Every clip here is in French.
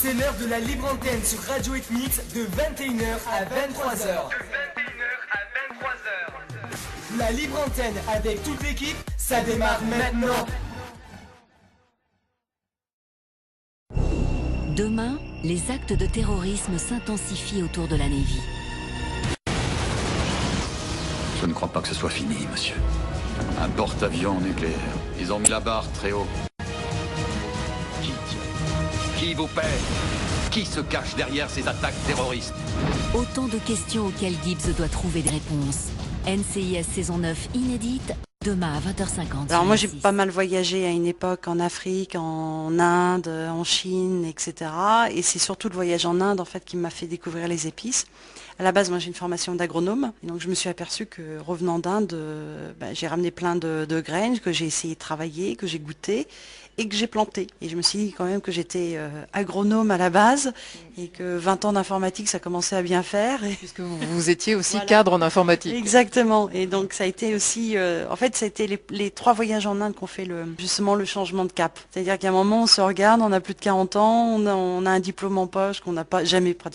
C'est l'heure de la libre antenne sur Radio Ethnics de 21h à 23h. La libre antenne avec toute l'équipe, ça démarre maintenant. Demain, les actes de terrorisme s'intensifient autour de la Navy. Je ne crois pas que ce soit fini, monsieur. Un porte-avions nucléaire. Ils ont mis la barre très haut. Qui tient? Qui vous paie? Qui se cache derrière ces attaques terroristes? Autant de questions auxquelles Gibbs doit trouver des réponses. NCIS saison 9 inédite, demain à 20h50. Alors moi j'ai pas mal voyagé à une époque en Afrique, en Inde, en Chine, etc. Et c'est surtout le voyage en Inde en fait qui m'a fait découvrir les épices. À la base, moi j'ai une formation d'agronome, et donc je me suis aperçue que revenant d'Inde, j'ai ramené plein de graines que j'ai essayé de travailler, que j'ai goûté et que j'ai planté. Et je me suis dit quand même que j'étais agronome à la base et que 20 ans d'informatique, ça commençait à bien faire. Puisque vous étiez aussi Voilà. cadre en informatique. Exactement. Et donc ça a été aussi, en fait, ça a été les 3 voyages en Inde qu'on fait justement le changement de cap. C'est-à-dire qu'à un moment, on se regarde, on a plus de 40 ans, on a un diplôme en poche qu'on n'a pas jamais pratiqué.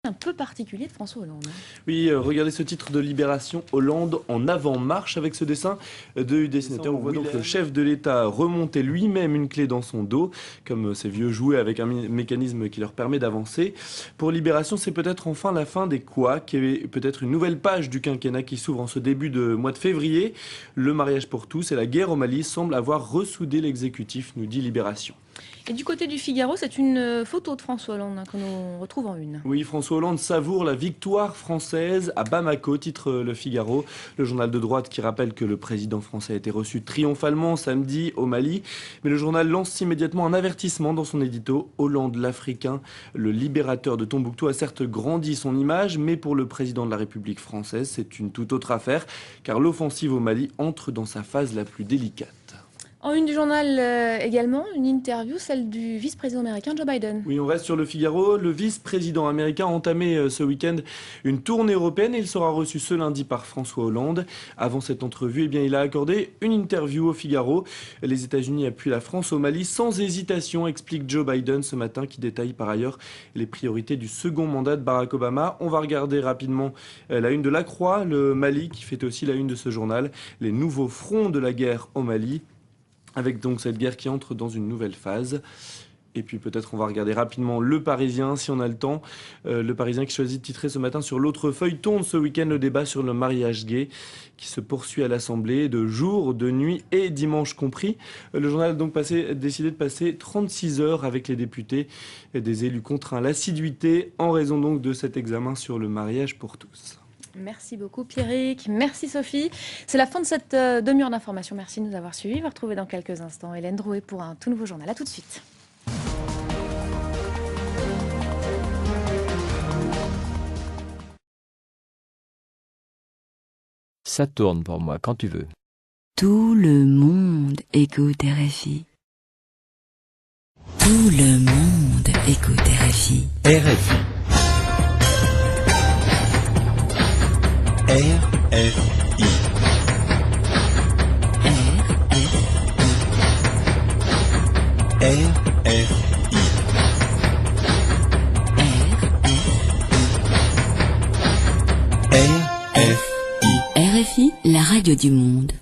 Un peu particulier de François Hollande. Oui, regardez ce titre de Libération, Hollande en avant-marche avec ce dessin du dessinateur. On voit donc le chef de l'État remonter lui-même une clé dans son dos, comme ces vieux jouets avec un mécanisme qui leur permet d'avancer. Pour Libération, c'est peut-être enfin la fin des couacs et peut-être une nouvelle page du quinquennat qui s'ouvre en ce début de mois de février. Le mariage pour tous et la guerre au Mali semblent avoir ressoudé l'exécutif, nous dit Libération. Et du côté du Figaro, c'est une photo de François Hollande que nous retrouve en une. Oui, François Hollande savoure la victoire française à Bamako, titre Le Figaro, le journal de droite qui rappelle que le président français a été reçu triomphalement samedi au Mali. Mais le journal lance immédiatement un avertissement dans son édito. Hollande, l'Africain, le libérateur de Tombouctou, a certes grandi son image, mais pour le président de la République française, c'est une toute autre affaire, car l'offensive au Mali entre dans sa phase la plus délicate. En une du journal également, une interview, celle du vice-président américain Joe Biden. Oui, on reste sur le Figaro. Le vice-président américain a entamé ce week-end une tournée européenne et il sera reçu ce lundi par François Hollande. Avant cette entrevue, il a accordé une interview au Figaro. Les États-Unis appuient la France au Mali sans hésitation, explique Joe Biden ce matin, qui détaille par ailleurs les priorités du second mandat de Barack Obama. On va regarder rapidement la une de La Croix, le Mali, qui fait aussi la une de ce journal. Les nouveaux fronts de la guerre au Mali, avec donc cette guerre qui entre dans une nouvelle phase. Et puis peut-être on va regarder rapidement Le Parisien, si on a le temps. Le Parisien qui choisit de titrer ce matin sur l'autre feuilleton de ce week-end le débat sur le mariage gay qui se poursuit à l'Assemblée de jour, de nuit et dimanche compris. Le journal a donc décidé de passer 36 heures avec les députés et des élus contraints à l'assiduité en raison donc de cet examen sur le mariage pour tous. Merci beaucoup Pierrick, merci Sophie. C'est la fin de cette demi-heure d'information. Merci de nous avoir suivis. On va retrouver dans quelques instants Hélène Drouet pour un tout nouveau journal. A tout de suite. Ça tourne pour moi, quand tu veux. Tout le monde écoute RFI. Tout le monde écoute RFI. RFI. RFI. RFI. RFI, la radio du monde.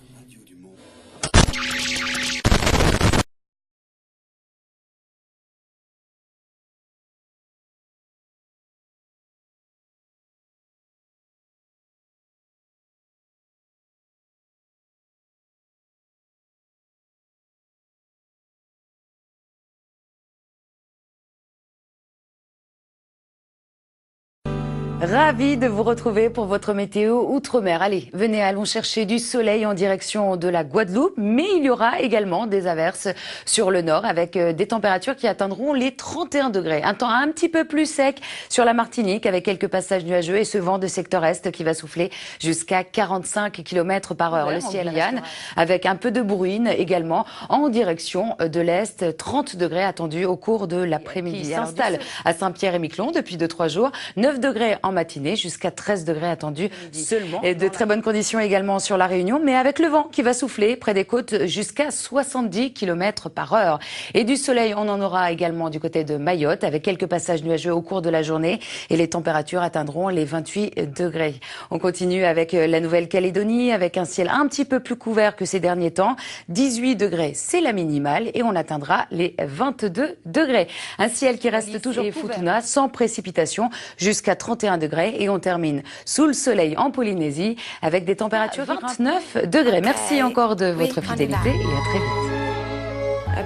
Ravi de vous retrouver pour votre météo outre-mer. Allez, venez, allons chercher du soleil en direction de la Guadeloupe, mais il y aura également des averses sur le nord avec des températures qui atteindront les 31 degrés. Un temps un petit peu plus sec sur la Martinique avec quelques passages nuageux et ce vent de secteur est qui va souffler jusqu'à 45 km par heure. Le ciel Yann avec un peu de bruine également en direction de l'est. 30 degrés attendus au cours de l'après-midi. S'installe à Saint-Pierre-et-Miquelon depuis 2-3 jours. 9 degrés en matinée, jusqu'à 13 degrés attendus seulement. Et de très bonnes conditions également sur la Réunion, mais avec le vent qui va souffler près des côtes jusqu'à 70 km/h. Et du soleil, on en aura également du côté de Mayotte, avec quelques passages nuageux au cours de la journée, et les températures atteindront les 28 degrés. On continue avec la Nouvelle-Calédonie, avec un ciel un petit peu plus couvert que ces derniers temps. 18 degrés, c'est la minimale, et on atteindra les 22 degrés. Un ciel qui reste toujours Futuna, sans précipitation, jusqu'à 31 degrés, et on termine sous le soleil en Polynésie, avec des températures 29 degrés. Merci encore de votre fidélité, et à très vite.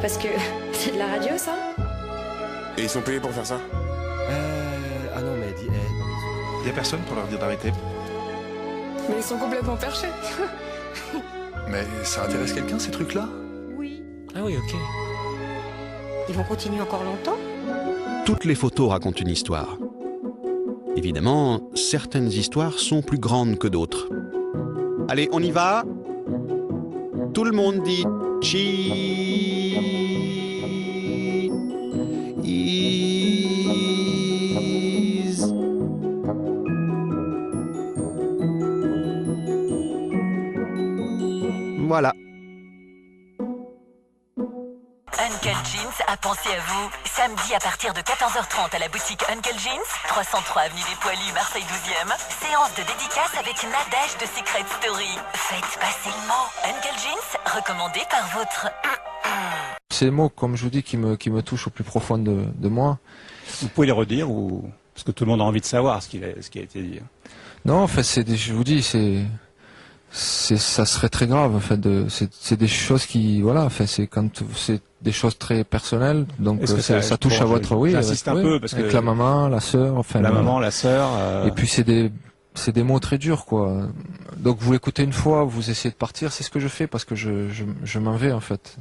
Parce que c'est de la radio, ça? Et ils sont payés pour faire ça? Ah non, mais dis... Y a personne pour leur dire d'arrêter? Mais ils sont complètement perchés. Mais ça intéresse quelqu'un, ces trucs-là? Oui. Ah oui, ok. Ils vont continuer encore longtemps? Toutes les photos racontent une histoire. Évidemment, certaines histoires sont plus grandes que d'autres. Allez, on y va. Tout le monde dit cheese. Voilà. Uncle Jeans a pensé à vous. Samedi à partir de 14h30 à la boutique Uncle Jeans, 303 avenue des Poilus, Marseille 12e. Séance de dédicace avec Nadège de Secret Story. Faites passer le mot. Uncle Jeans, recommandé par votre... C'est des mots, comme je vous dis, qui me touchent au plus profond de moi. Vous pouvez les redire ou... Parce que tout le monde a envie de savoir ce qui a été dit. Non, en fait, je vous dis, ça serait très grave, en fait. C'est des choses qui, voilà, enfin, c'est des choses très personnelles, donc ça touche à votre, oui. J'insiste un peu parce avec que la maman, la sœur, enfin. La maman, la sœur. Et puis c'est des mots très durs, quoi. Donc vous l'écoutez une fois, vous essayez de partir, c'est ce que je fais parce que je m'en vais, en fait.